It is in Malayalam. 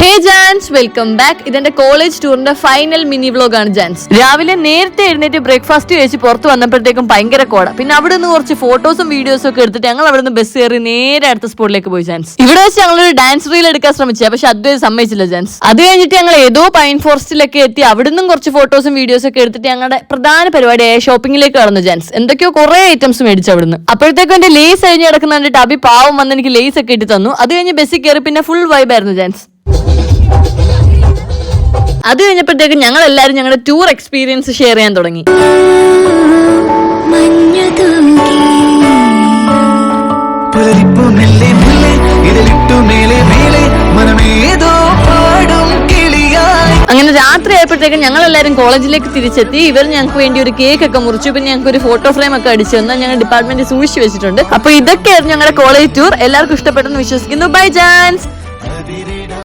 ഹേ ജാൻസ്, വെൽക്കം ബാക്ക്. ഇതെന്റെ കോളേജ് ടൂറിന്റെ ഫൈനൽ മിനി വ്ലോഗ് ആണ് ജാൻസ്. രാവിലെ നേരത്തെ എഴുന്നേറ്റ് ബ്രേക്ക്ഫാസ്റ്റ് കഴിച്ച് പുറത്ത് വന്നപ്പോഴത്തേക്കും ഭയങ്കര കോട. പിന്നെ അവിടെ നിന്ന് കുറച്ച് ഫോട്ടോസും വീഡിയോസും ഒക്കെ എടുത്തിട്ട് ഞങ്ങൾ അവിടെ നിന്ന് ബസ് കയറി നേരെ അടുത്ത സ്പോട്ടിലേക്ക് പോയി ജാൻസ്. ഇവിടെ വെച്ച് ഞങ്ങളൊരു ഡാൻസ് റീൽ എടുക്കാൻ ശ്രമിച്ചത്, പക്ഷെ അതുവരെ സമ്മതിച്ചില്ല ജാൻസ്. അത് കഴിഞ്ഞിട്ട് ഞങ്ങൾ ഏതോ പൈൻ ഫോറസ്റ്റിലൊക്കെ എത്തി അവിടെ നിന്നും കുറച്ച് ഫോട്ടോസും വീഡിയോസും ഒക്കെ എടുത്തിട്ട് ഞങ്ങളുടെ പ്രധാന പരിപാടിയായ ഷോപ്പിംഗിലേക്ക് കടന്നു ജാൻസ്. എന്തൊക്കെയോ കുറെ ഐറ്റംസ് മേടിച്ചു അവിടുന്ന്. അപ്പോഴത്തേക്കും എന്റെ ലേസ് കഴിഞ്ഞ് കിടക്കുന്ന കണ്ടിട്ട് അഭി പാവം വന്ന് എനിക്ക് ലേസ് ഒക്കെ ഇട്ട് തന്നു. അത് കഴിഞ്ഞ് ബസ്സിൽ കയറി പിന്നെ ഫുൾ വൈബായിരുന്നു ജാൻസ്. അത് കഴിഞ്ഞപ്പോഴത്തേക്കും ഞങ്ങൾ എല്ലാവരും ഞങ്ങളുടെ ടൂർ എക്സ്പീരിയൻസ് ഷെയർ ചെയ്യാൻ തുടങ്ങി. അങ്ങനെ രാത്രി ആയപ്പോഴത്തേക്കും ഞങ്ങൾ എല്ലാവരും കോളേജിലേക്ക് തിരിച്ചെത്തി. ഇവർ ഞങ്ങൾക്ക് വേണ്ടി ഒരു കേക്ക് ഒക്കെ മുറിച്ചു. പിന്നെ ഞങ്ങൾക്ക് ഒരു ഫോട്ടോ ഫ്രെയിം ഒക്കെ അടിച്ചു തന്നാൽ ഞങ്ങൾ ഡിപ്പാർട്ട്മെന്റ് സൂക്ഷിച്ചു വെച്ചിട്ടുണ്ട്. അപ്പൊ ഇതൊക്കെയായിരുന്നു ഞങ്ങളുടെ കോളേജ് ടൂർ. എല്ലാവർക്കും ഇഷ്ടപ്പെട്ടെന്ന് വിശ്വസിക്കുന്നു. ബൈ ജാൻസ്.